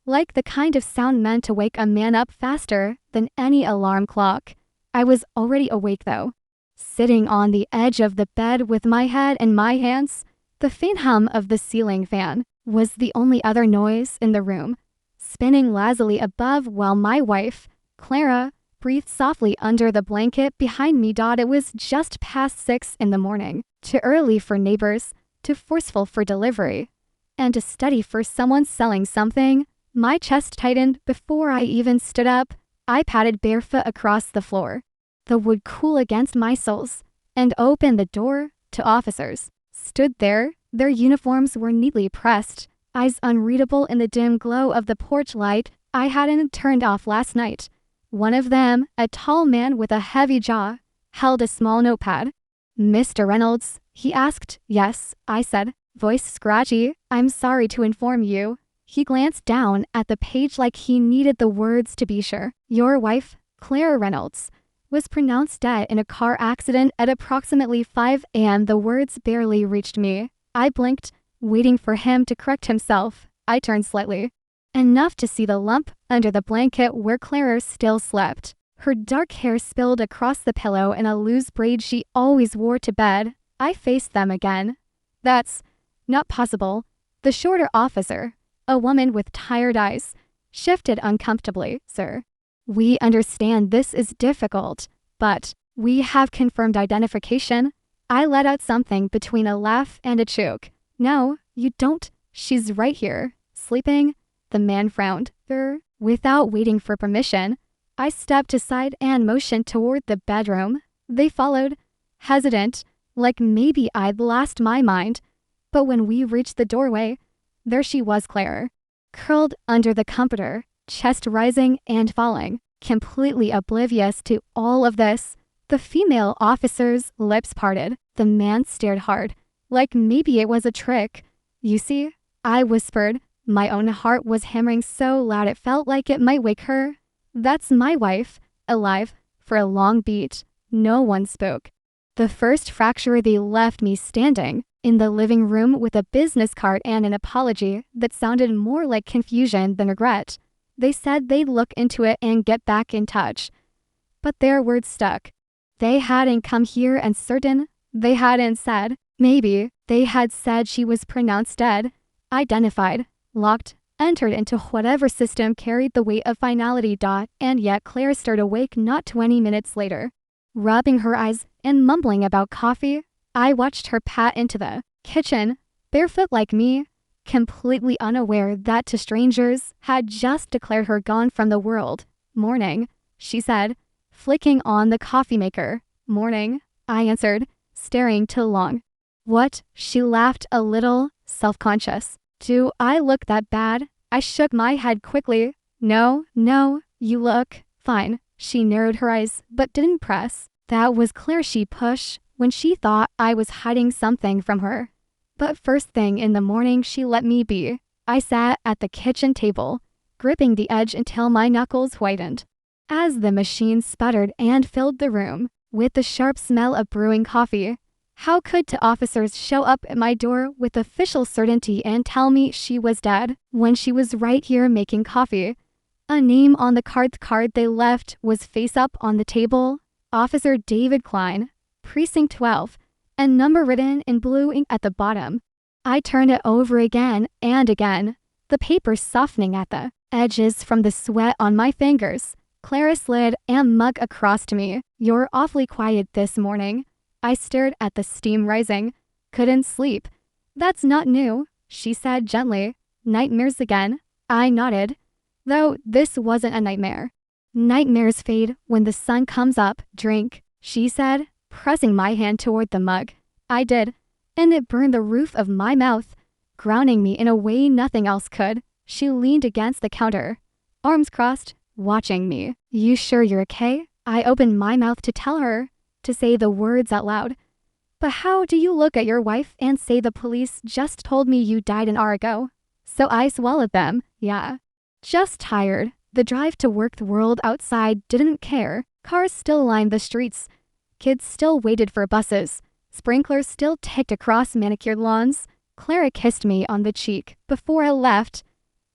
like the kind of sound meant to wake a man up faster than any alarm clock. I was already awake though. Sitting on the edge of the bed with my head in my hands, the faint hum of the ceiling fan was the only other noise in the room, spinning lazily above while my wife, Clara, breathed softly under the blanket behind me. It was just past 6 in the morning, too early for neighbors, too forceful for delivery, and too steady for someone selling something. My chest tightened before I even stood up. I padded barefoot across the floor, the wood cool against my soles, and opened the door to officers. Stood there, their uniforms were neatly pressed, eyes unreadable in the dim glow of the porch light I hadn't turned off last night. One of them, a tall man with a heavy jaw, held a small notepad. "Mr. Reynolds?" he asked. "Yes," I said, voice scratchy. "I'm sorry to inform you." He glanced down at the page like he needed the words to be sure. "Your wife, Claire Reynolds, was pronounced dead in a car accident at approximately 5 a.m. The words barely reached me. I blinked, waiting for him to correct himself. I turned slightly, enough to see the lump under the blanket where Claire still slept. Her dark hair spilled across the pillow in a loose braid she always wore to bed. I faced them again. "That's not possible." The shorter officer, a woman with tired eyes, shifted uncomfortably. "Sir, we understand this is difficult, but we have confirmed identification." I let out something between a laugh and a choke. "No, you don't. She's right here, sleeping." The man frowned. Without waiting for permission, I stepped aside and motioned toward the bedroom. They followed, hesitant, like maybe I'd lost my mind. But when we reached the doorway, there she was, Claire, curled under the comforter, chest rising and falling, completely oblivious to all of this. The female officer's lips parted. The man stared hard, like maybe it was a trick. "You see?" I whispered. My own heart was hammering so loud it felt like it might wake her. "That's my wife, alive." For a long beat, no one spoke. The first fracture, they left me standing in the living room with a business card and an apology that sounded more like confusion than regret. They said they'd look into it and get back in touch. But their words stuck. They hadn't come here and certain. They hadn't said. Maybe they had said she was pronounced dead, identified, locked, entered into whatever system carried the weight of finality. And yet Claire stirred awake not 20 minutes later, rubbing her eyes and mumbling about coffee. I watched her pat into the kitchen, barefoot like me, completely unaware that to strangers had just declared her gone from the world. "Morning," she said, flicking on the coffee maker. "Morning," I answered, staring too long. "What?" She laughed a little, self-conscious. "Do I look that bad?" I shook my head quickly. No, you look fine." She narrowed her eyes, but didn't press. That was clear. She pushed when she thought I was hiding something from her. But first thing in the morning, she let me be. I sat at the kitchen table, gripping the edge until my knuckles whitened. As the machine sputtered and filled the room with the sharp smell of brewing coffee, how could two officers show up at my door with official certainty and tell me she was dead when she was right here making coffee? A name on the card they left was face up on the table. Officer David Klene, Precinct 12, and number written in blue ink at the bottom. I turned it over again and again, the paper softening at the edges from the sweat on my fingers. Clara slid a mug across to me. "You're awfully quiet this morning." I stared at the steam rising. "Couldn't sleep." "That's not new," she said gently. "Nightmares again?" I nodded. Though this wasn't a nightmare. "Nightmares fade when the sun comes up. Drink," she said, pressing my hand toward the mug. I did, and it burned the roof of my mouth, grounding me in a way nothing else could. She leaned against the counter, arms crossed, watching me. "You sure you're okay?" I opened my mouth to tell her, to say the words out loud. "But how do you look at your wife and say the police just told me you died an hour ago?" So I swallowed them. "Yeah. Just tired." The drive to work, the world outside didn't care. Cars still lined the streets. Kids still waited for buses. Sprinklers still ticked across manicured lawns. Clara kissed me on the cheek before I left.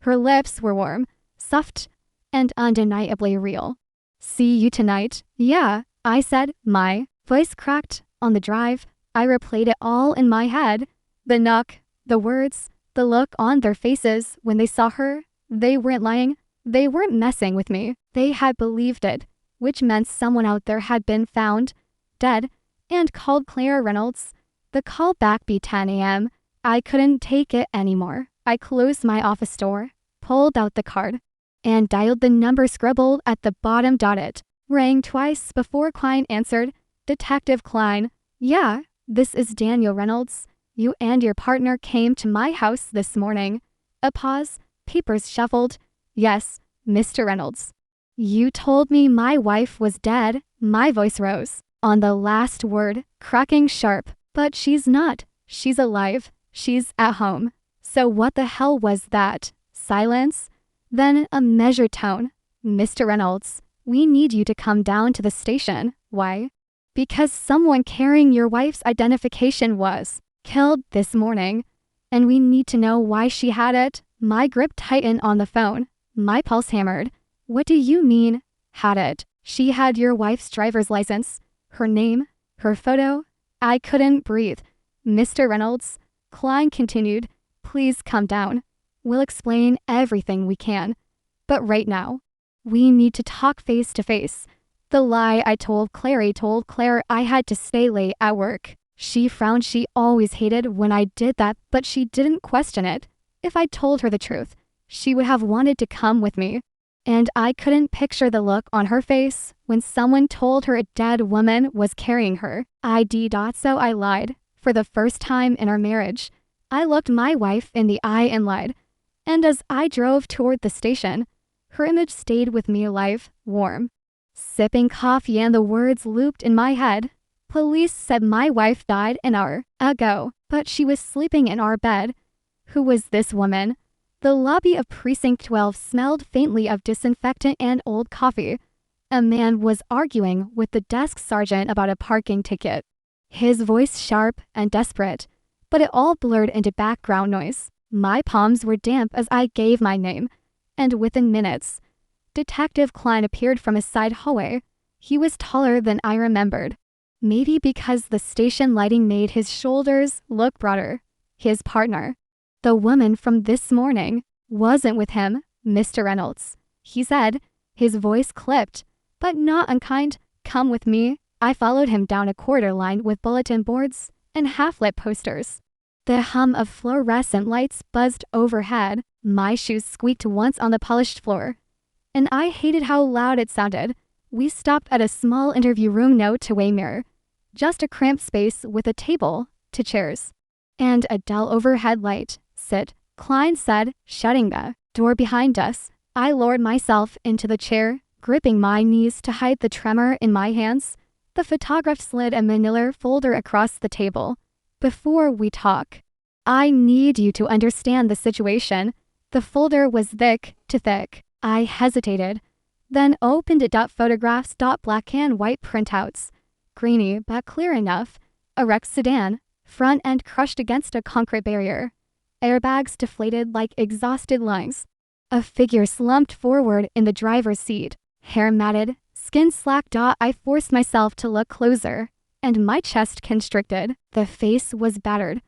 Her lips were warm, soft, and undeniably real. See you tonight? Yeah, I said, my voice cracked on the drive. I replayed it all in my head. The knock, the words, the look on their faces when they saw her. They weren't lying. They weren't messing with me. They had believed it, which meant someone out there had been found, dead, and called Claire Reynolds. The call back beat 10 a.m. I couldn't take it anymore. I closed my office door, pulled out the card, and dialed the number scribbled at the bottom. It rang twice before Klene answered. Detective Klene. Yeah, this is Daniel Reynolds. You and your partner came to my house this morning. A pause, papers shuffled. Yes, Mr. Reynolds. You told me my wife was dead. My voice rose on the last word, cracking sharp. But she's not. She's alive. She's at home. So what the hell was that? Silence? Then a measured tone. Mr. Reynolds, we need you to come down to the station. Why? Because someone carrying your wife's identification was killed this morning, and we need to know why she had it. My grip tightened on the phone. My pulse hammered. What do you mean, had it? She had your wife's driver's license, her name, her photo. I couldn't breathe. Mr. Reynolds, Klene continued, please come down. We'll explain everything we can. But right now, we need to talk face to face. The lie I told Claire I had to stay late at work. She frowned. She always hated when I did that, but she didn't question it. If I told her the truth, she would have wanted to come with me. And I couldn't picture the look on her face when someone told her a dead woman was carrying her ID. So I lied. For the first time in our marriage, I looked my wife in the eye and lied. And as I drove toward the station, her image stayed with me alive, warm. Sipping coffee and the words looped in my head. Police said my wife died an hour ago, but she was sleeping in our bed. Who was this woman? The lobby of Precinct 12 smelled faintly of disinfectant and old coffee. A man was arguing with the desk sergeant about a parking ticket. His voice sharp and desperate, but it all blurred into background noise. My palms were damp as I gave my name, and within minutes, Detective Klene appeared from a side hallway. He was taller than I remembered. Maybe because the station lighting made his shoulders look broader. His partner, the woman from this morning, wasn't with him, Mr. Reynolds. He said, his voice clipped, but not unkind. Come with me. I followed him down a corridor lined with bulletin boards and half-lit posters. The hum of fluorescent lights buzzed overhead. My shoes squeaked once on the polished floor, and I hated how loud it sounded. We stopped at a small interview room, no two-way mirror, just a cramped space with a table, 2 chairs, and a dull overhead light. Sit, Klene said, shutting the door behind us. I lowered myself into the chair, gripping my knees to hide the tremor in my hands. The photographer slid a manila folder across the table. Before we talk, I need you to understand the situation. The folder was thick to thick. I hesitated, then opened it. Photographs. Black and white printouts. Grainy but clear enough. A wrecked sedan, front end crushed against a concrete barrier. Airbags deflated like exhausted lungs. A figure slumped forward in the driver's seat, hair matted, skin slack. I forced myself to look closer, and my chest constricted. The face was battered,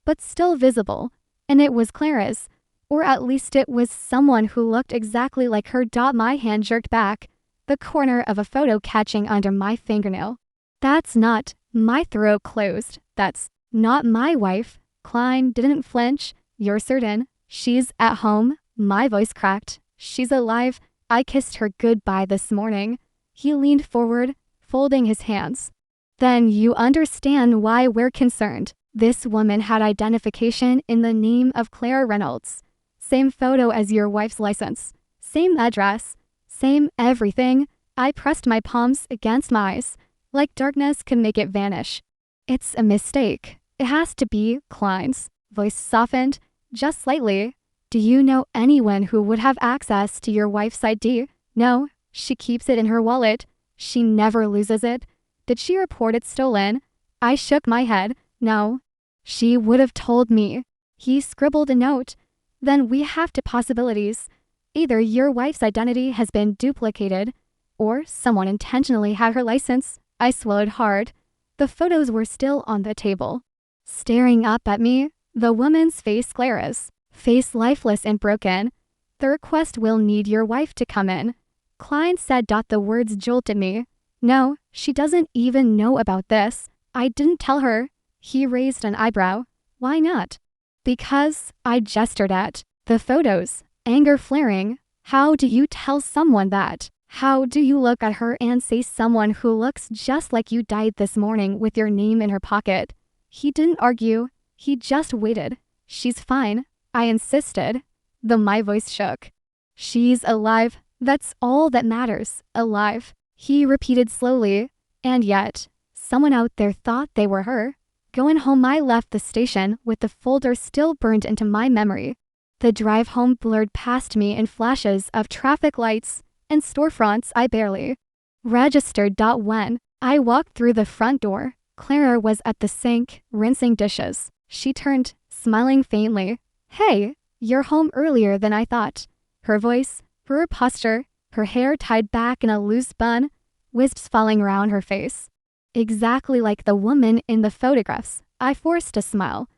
but still visible, and it was Clara's, or at least it was someone who looked exactly like her. My hand jerked back, the corner of a photo catching under my fingernail. That's not. My throat closed. That's not my wife. Klene didn't flinch. You're certain? She's at home? My voice cracked. She's alive. I kissed her goodbye this morning. He leaned forward, folding his hands. Then you understand why we're concerned. This woman had identification in the name of Claire Reynolds. Same photo as your wife's license. Same address. Same everything. I pressed my palms against my eyes, like darkness could make it vanish. It's a mistake. It has to be. Klene's voice softened, just slightly. Do you know anyone who would have access to your wife's ID? No, she keeps it in her wallet. She never loses it. Did she report it stolen? I shook my head. No. She would have told me. He scribbled a note. then we have two possibilities. Either your wife's identity has been duplicated, or someone intentionally had her license. I swallowed hard. The photos were still on the table. Staring up at me, the woman's face Clara's, face lifeless and broken. The request will need your wife to come in. Klene said. The words jolted me. No, she doesn't even know about this. I didn't tell her. He raised an eyebrow. Why not? Because, I gestured at the photos, anger flaring. How do you tell someone that? How do you look at her and say someone who looks just like you died this morning with your name in her pocket? He didn't argue. He just waited. She's fine, I insisted. My voice shook. She's alive. That's all that matters. Alive. He repeated slowly. And yet, someone out there thought they were her. Going home, I left the station with the folder still burned into my memory. The drive home blurred past me in flashes of traffic lights and storefronts I barely registered. When I walked through the front door, Clara was at the sink, rinsing dishes. She turned, smiling faintly. Hey, you're home earlier than I thought. Her voice, her posture, her hair tied back in a loose bun, wisps falling around her face. Exactly like the woman in the photographs. I forced a smile,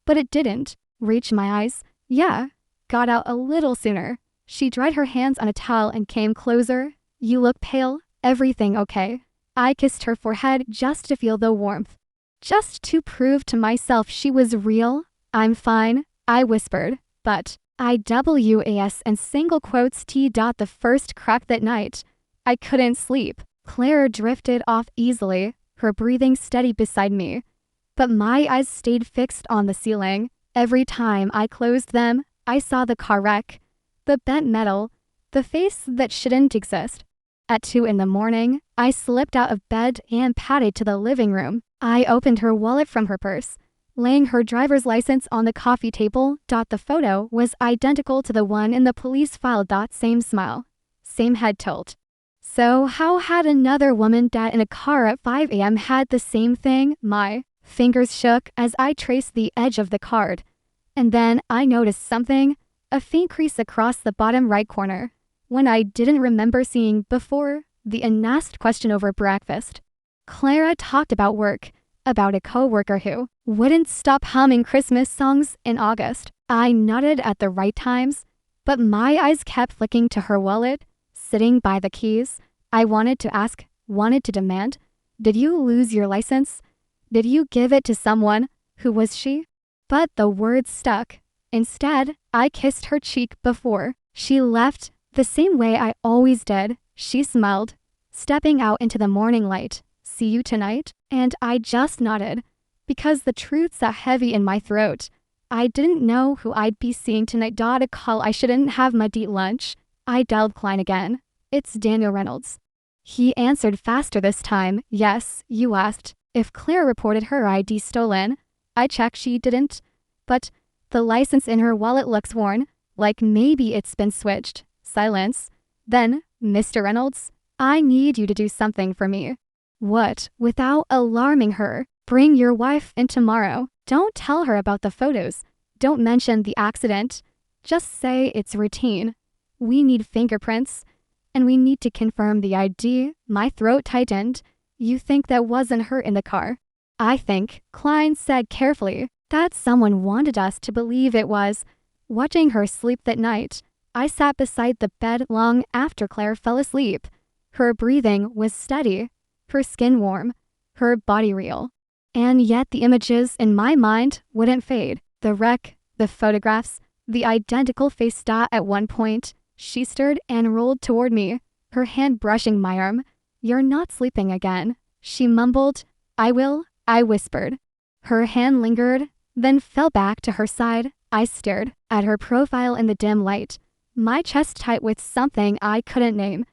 but it didn't reach my eyes. Yeah, got out a little sooner. She dried her hands on a towel and came closer. You look pale. Everything okay? I kissed her forehead just to feel the warmth. Just to prove to myself she was real. I'm fine, I whispered, but IWAS and single quotes T. The first crack that night. I couldn't sleep. Claire drifted off easily, her breathing steady beside me. But my eyes stayed fixed on the ceiling. Every time I closed them, I saw the car wreck, the bent metal, the face that shouldn't exist. At 2 a.m, I slipped out of bed and padded to the living room. I opened her wallet from her purse, laying her driver's license on the coffee table. The photo was identical to the one in the police file. Same smile, same head tilt. So how had another woman died in a car at 5 a.m. had the same thing? My fingers shook as I traced the edge of the card. And then I noticed something, a faint crease across the bottom right corner, one I didn't remember seeing before. The unasked question over breakfast. Clara talked about work, about a co-worker who wouldn't stop humming Christmas songs in August. I nodded at the right times, but my eyes kept flicking to her wallet, sitting by the keys. I wanted to ask, wanted to demand, did you lose your license? Did you give it to someone? Who was she? But the words stuck. Instead, I kissed her cheek before she left, the same way I always did. She smiled, stepping out into the morning light. See you tonight? And I just nodded, because the truth sat heavy in my throat. I didn't know who I'd be seeing tonight. A call I shouldn't have my eat lunch. I dialed Klene again. It's Daniel Reynolds. He answered faster this time. Yes, you asked if Claire reported her ID stolen. I checked, she didn't. But the license in her wallet looks worn, like maybe it's been switched. Silence. Then, Mr. Reynolds, I need you to do something for me. What? Without alarming her. Bring your wife in tomorrow. Don't tell her about the photos. Don't mention the accident. Just say it's routine. We need fingerprints. And we need to confirm the ID. My throat tightened. You think that wasn't her in the car? I think, Klene said carefully, that someone wanted us to believe it was. Watching her sleep that night, I sat beside the bed long after Claire fell asleep. Her breathing was steady, her skin warm, her body real. And yet the images in my mind wouldn't fade. The wreck, the photographs, the identical face. At one point, she stirred and rolled toward me, her hand brushing my arm. You're not sleeping again, she mumbled. I will, I whispered. Her hand lingered, then fell back to her side. I stared at her profile in the dim light, my chest tight with something I couldn't name,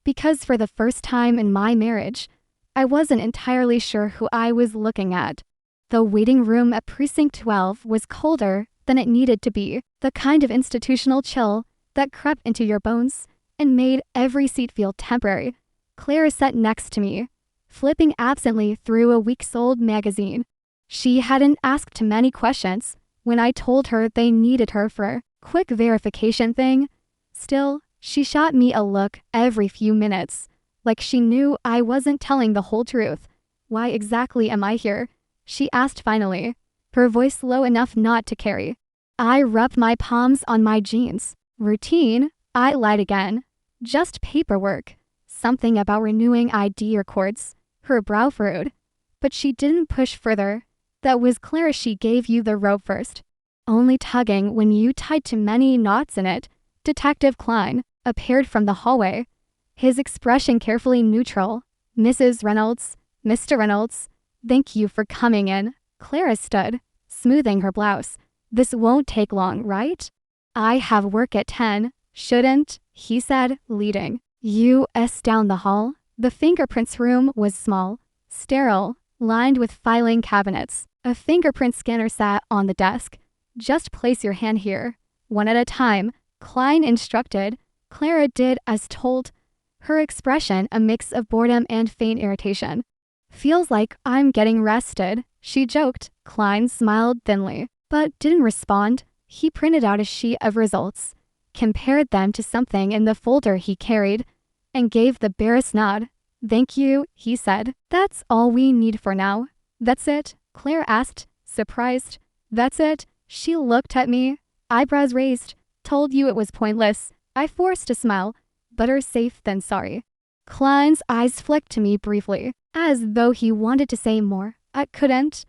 because for the first time in my marriage, I wasn't entirely sure who I was looking at. The waiting room at Precinct 12 was colder than it needed to be, the kind of institutional chill that crept into your bones and made every seat feel temporary. Claire sat next to me, flipping absently through a weeks-old magazine. She hadn't asked many questions when I told her they needed her for quick verification thing. Still, she shot me a look every few minutes, like she knew I wasn't telling the whole truth. Why exactly am I here? She asked finally, her voice low enough not to carry. I rubbed my palms on my jeans. Routine? I lied again. Just paperwork. Something about renewing ID records. Her brow furrowed. But she didn't push further. That was clear. She gave you the rope first. Only tugging when you tied too many knots in it. Detective Klene appeared from the hallway. His expression carefully neutral. Mrs. Reynolds, Mr. Reynolds, thank you for coming in. Clara stood, smoothing her blouse. This won't take long, right? I have work at 10. Shouldn't, he said, leading. U.S. down the hall. The fingerprints room was small, sterile, lined with filing cabinets. A fingerprint scanner sat on the desk. Just place your hand here. One at a time, Klene instructed. Clara did as told. Her expression a mix of boredom and faint irritation. Feels like I'm getting rested, she joked. Klene smiled thinly, but didn't respond. He printed out a sheet of results, compared them to something in the folder he carried, and gave the barest nod. Thank you, he said. That's all we need for now. That's it? Claire asked, surprised. That's it? She looked at me, eyebrows raised. Told you it was pointless. I forced a smile. Better safe than sorry. Klene's eyes flicked to me briefly, as though he wanted to say more. I couldn't.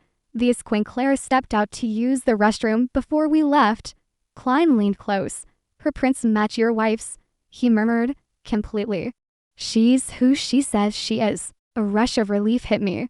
When Claire stepped out to use the restroom before we left. Klene leaned close. Her prints match your wife's, he murmured, completely. She's who she says she is. A rush of relief hit me.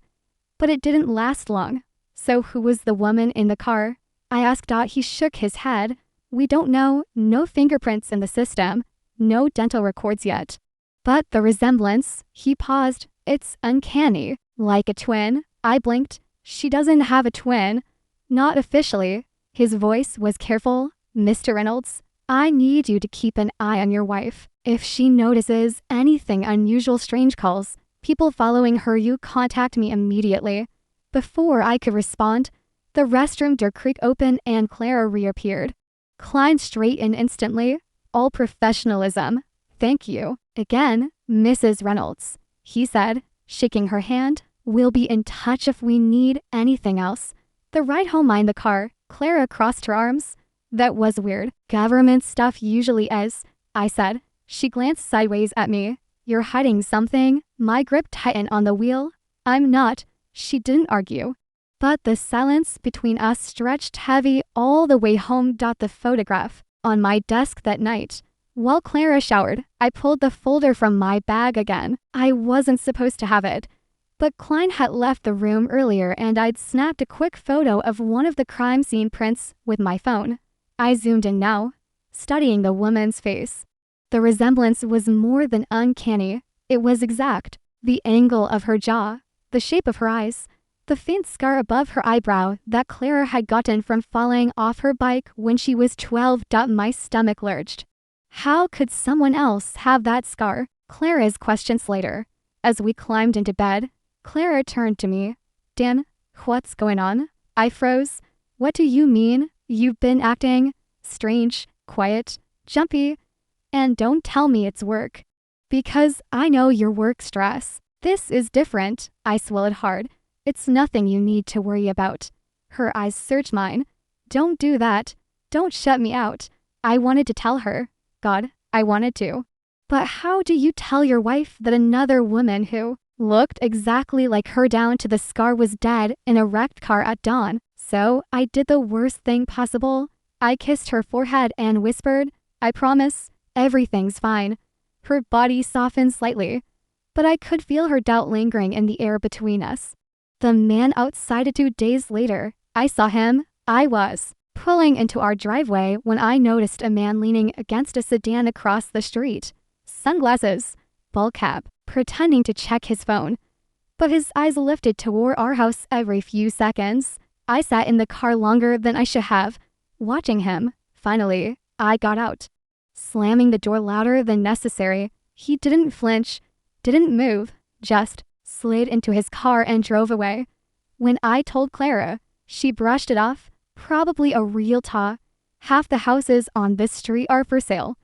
But it didn't last long. So who was the woman in the car? I asked. He shook his head. We don't know. No fingerprints in the system. No dental records yet. But the resemblance, he paused. It's uncanny. Like a twin. I blinked. She doesn't have a twin. Not officially. His voice was careful. Mr. Reynolds, I need you to keep an eye on your wife. If she notices anything unusual, strange calls, people following her, you contact me immediately. Before I could respond, the restroom door creaked open and Clara reappeared. Klene straightened instantly. All professionalism. Thank you. Again, Mrs. Reynolds, he said, shaking her hand. We'll be in touch if we need anything else. The ride home in the car, Clara crossed her arms. That was weird. Government stuff usually is, I said. She glanced sideways at me. You're hiding something? My grip tightened on the wheel. I'm not. She didn't argue. But the silence between us stretched heavy all the way home. The photograph on my desk that night. While Clara showered, I pulled the folder from my bag again. I wasn't supposed to have it. But Klene had left the room earlier and I'd snapped a quick photo of one of the crime scene prints with my phone. I zoomed in now, studying the woman's face. The resemblance was more than uncanny. It was exact. The angle of her jaw, the shape of her eyes, the faint scar above her eyebrow that Clara had gotten from falling off her bike when she was 12. My stomach lurched. How could someone else have that scar? Clara's questions later. As we climbed into bed, Clara turned to me. Dan, what's going on? I froze. What do you mean? You've been acting strange, quiet, jumpy, and don't tell me it's work. Because I know your work stress. This is different. I swallowed hard. It's nothing you need to worry about. Her eyes searched mine. Don't do that. Don't shut me out. I wanted to tell her. God, I wanted to. But how do you tell your wife that another woman who looked exactly like her down to the scar was dead in a wrecked car at dawn? So I did the worst thing possible. I kissed her forehead and whispered, I promise, everything's fine. Her body softened slightly, but I could feel her doubt lingering in the air between us. The man outside 2 days later, I saw him. I was pulling into our driveway when I noticed a man leaning against a sedan across the street. Sunglasses, ball cap, pretending to check his phone. But his eyes lifted toward our house every few seconds. I sat in the car longer than I should have, watching him. Finally, I got out, slamming the door louder than necessary. He didn't flinch, didn't move, just slid into his car and drove away. When I told Clara, she brushed it off, probably a real Half the houses on this street are for sale.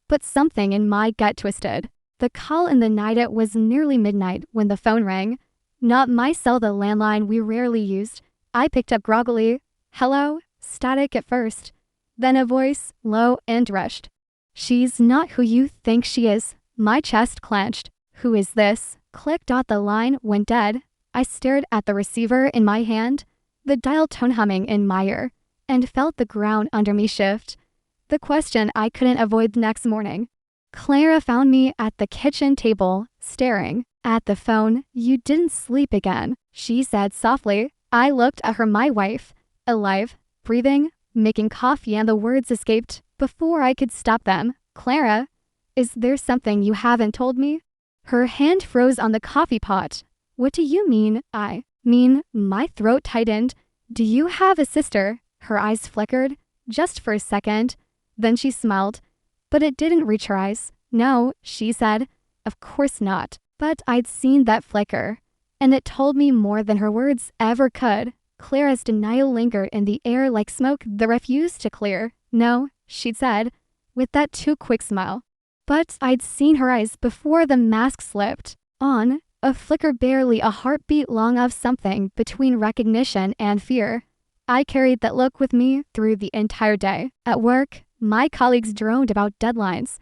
But something in my gut twisted. The call in the night, it was nearly midnight when the phone rang. Not my cell, the landline we rarely used. I picked up groggily. Hello? Static at first. Then a voice, low and rushed. She's not who you think she is. My chest clenched. Who is this? Click. The line went dead. I stared at the receiver in my hand, the dial tone humming in my ear, and felt the ground under me shift. The question I couldn't avoid the next morning. Clara found me at the kitchen table, staring at the phone. You didn't sleep again, she said softly. I looked at her, my wife, alive, breathing, making coffee, and the words escaped before I could stop them. Clara, is there something you haven't told me? Her hand froze on the coffee pot. What do you mean? I mean, my throat tightened. Do you have a sister? Her eyes flickered, just for a second. Then she smiled, but it didn't reach her eyes. No, she said. Of course not. But I'd seen that flicker, and it told me more than her words ever could. Clara's denial lingered in the air like smoke that refused to clear. No, she'd said, with that too quick smile. But I'd seen her eyes before the mask slipped on. A flicker, barely a heartbeat long, of something between recognition and fear. I carried that look with me through the entire day. At work, my colleagues droned about deadlines,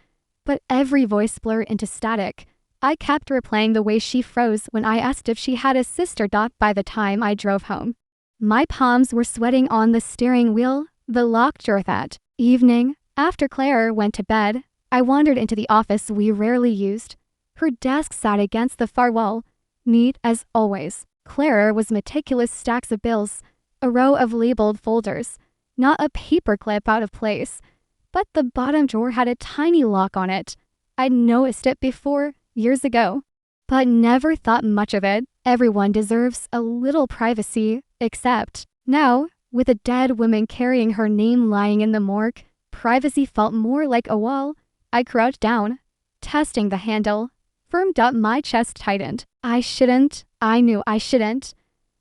but every voice blurred into static. I kept replaying the way she froze when I asked if she had a sister. By the time I drove home, my palms were sweating on the steering wheel, the locked drawer. That evening, after Claire went to bed, I wandered into the office we rarely used. Her desk sat against the far wall, neat as always. Clara was meticulous, stacks of bills, a row of labeled folders, not a paperclip out of place. But the bottom drawer had a tiny lock on it. I'd noticed it before, years ago, but never thought much of it. Everyone deserves a little privacy, except now, with a dead woman carrying her name lying in the morgue, privacy felt more like a wall. I crouched down, testing the handle. Firmed up, my chest tightened. I knew I shouldn't.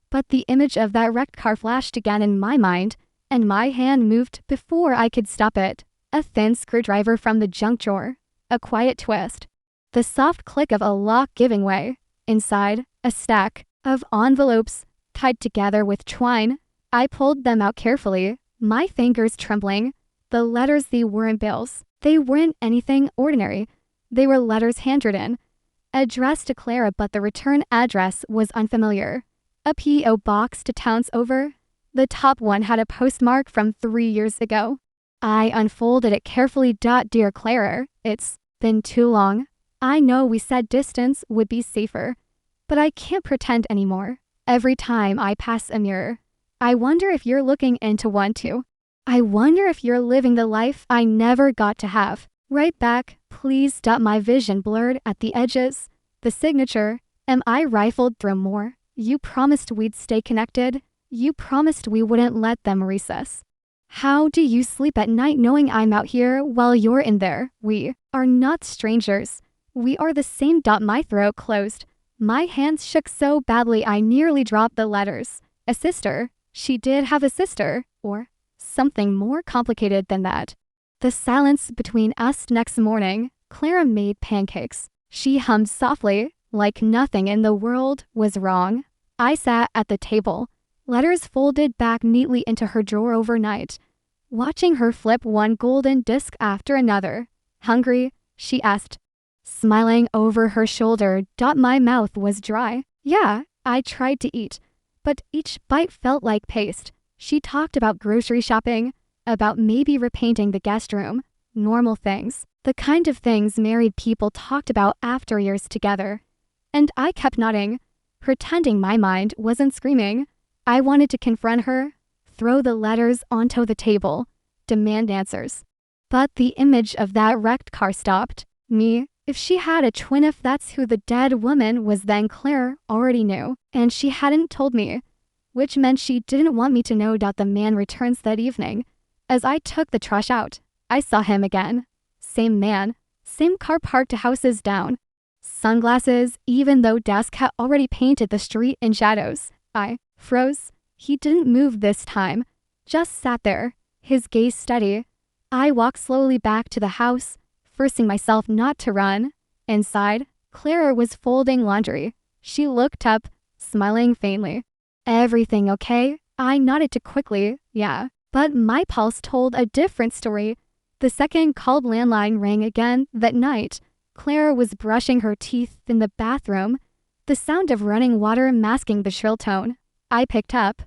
But the image of that wrecked car flashed again in my mind, and my hand moved before I could stop it. A thin screwdriver from the junk drawer. A quiet twist. The soft click of a lock giving way. Inside, a stack of envelopes tied together with twine. I pulled them out carefully, my fingers trembling. The letters, they weren't bills. They weren't anything ordinary. They were letters handwritten, addressed to Clara, but the return address was unfamiliar. A P.O. box to towns over. The top one had a postmark from 3 years ago. I unfolded it carefully. Dear Clara, it's been too long. I know we said distance would be safer, but I can't pretend anymore. Every time I pass a mirror, I wonder if you're looking into one too. I wonder if you're living the life I never got to have. Right back, please. My vision blurred at the edges. The signature. Am I rifled through more? You promised we'd stay connected. You promised we wouldn't let them recess. How do you sleep at night knowing I'm out here while you're in there? We are not strangers. We are the same. My throat closed. My hands shook so badly I nearly dropped the letters. A sister. She did have a sister, or something more complicated than that. The silence between us. Next morning, Clara made pancakes. She hummed softly, like nothing in the world was wrong. I sat at the table, letters folded back neatly into her drawer overnight, watching her flip one golden disc after another. Hungry? She asked, smiling over her shoulder. My mouth was dry. Yeah, I tried to eat, but each bite felt like paste. She talked about grocery shopping, about maybe repainting the guest room. Normal things. The kind of things married people talked about after years together. And I kept nodding, pretending my mind wasn't screaming. I wanted to confront her, throw the letters onto the table, demand answers. But the image of that wrecked car stopped me. If she had a twin, if that's who the dead woman was, then Claire already knew, and she hadn't told me, which meant she didn't want me to know. The man returns that evening. As I took the trash out, I saw him again. Same man, same car parked houses down. Sunglasses, even though desk had already painted the street in shadows. I froze. He didn't move this time, just sat there, his gaze steady. I walked slowly back to the house, forcing myself not to run. Inside, Clara was folding laundry. She looked up, smiling faintly. "Everything okay?" I nodded too quickly. "Yeah." But my pulse told a different story. The second called landline rang again that night. Clara was brushing her teeth in the bathroom, the sound of running water masking the shrill tone. I picked up.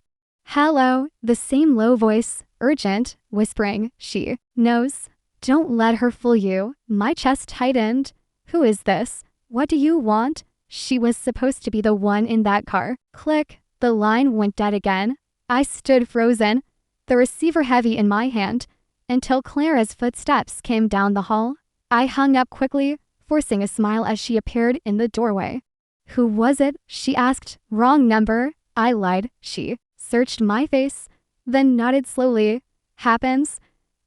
"Hello," the same low voice, urgent, whispering. "She knows. Don't let her fool you." My chest tightened. "Who is this? What do you want?" She was supposed to be the one in that car. Click. The line went dead again. I stood frozen, the receiver heavy in my hand, until Clara's footsteps came down the hall. I hung up quickly, forcing a smile as she appeared in the doorway. "Who was it?" she asked. "Wrong number." I lied. She searched my face, then nodded slowly. "Happens."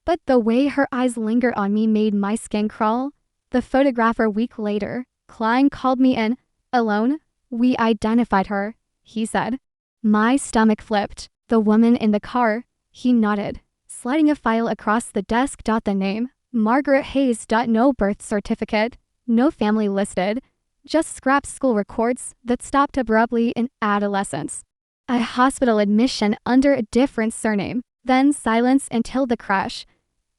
But the way her eyes lingered on me made my skin crawl. The photographer a week later, Klene called me in. "Alone?" "We identified her," he said. My stomach flipped. "The woman in the car?" He nodded, sliding a file across the desk. The name, Margaret Hayes. No birth certificate, no family listed, just scrapped school records that stopped abruptly in adolescence. A hospital admission under a different surname, then silence until the crash.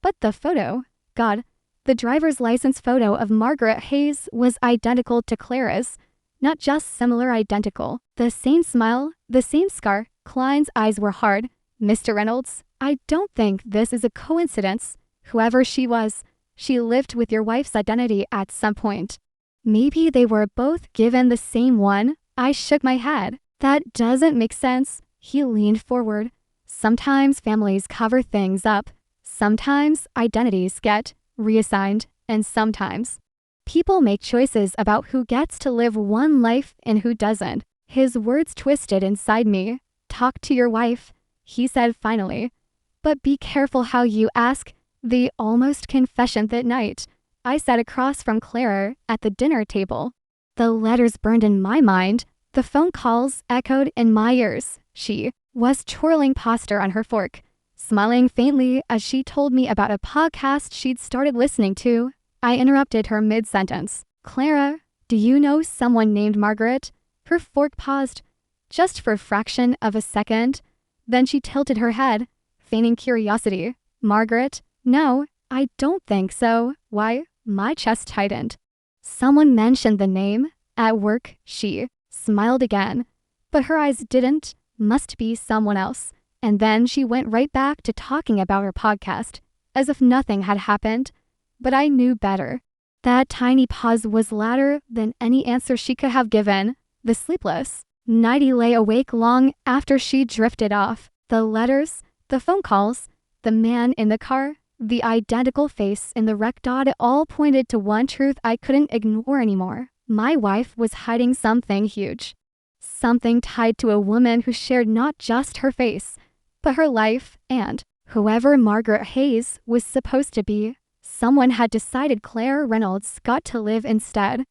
But the photo, God, the driver's license photo of Margaret Hayes was identical to Clara's. Not just similar, identical. The same smile, the same scar. Klene's eyes were hard. "Mr. Reynolds, I don't think this is a coincidence. Whoever she was, she lived with your wife's identity at some point. Maybe they were both given the same one." I shook my head. "That doesn't make sense." He leaned forward. "Sometimes families cover things up. Sometimes identities get reassigned, and sometimes people make choices about who gets to live one life and who doesn't." His words twisted inside me. "Talk to your wife," he said finally. "But be careful how you ask." The almost confession that night. I sat across from Clara at the dinner table. The letters burned in my mind. The phone calls echoed in my ears. She was twirling pasta on her fork, smiling faintly as she told me about a podcast she'd started listening to. I interrupted her mid-sentence. "Clara, do you know someone named Margaret?" Her fork paused, just for a fraction of a second. Then she tilted her head, feigning curiosity. "Margaret? No, I don't think so." "Why?" My chest tightened. "Someone mentioned the name at work." She smiled again, but her eyes didn't. "Must be someone else." And then she went right back to talking about her podcast, as if nothing had happened. But I knew better. That tiny pause was louder than any answer she could have given. The sleepless nighty lay awake long after she drifted off. The letters, the phone calls, the man in the car, the identical face in the wreck. It all pointed to one truth I couldn't ignore anymore. My wife was hiding something huge. Something tied to a woman who shared not just her face, but her life, and whoever Margaret Hayes was supposed to be. Someone had decided Claire Reynolds got to live instead.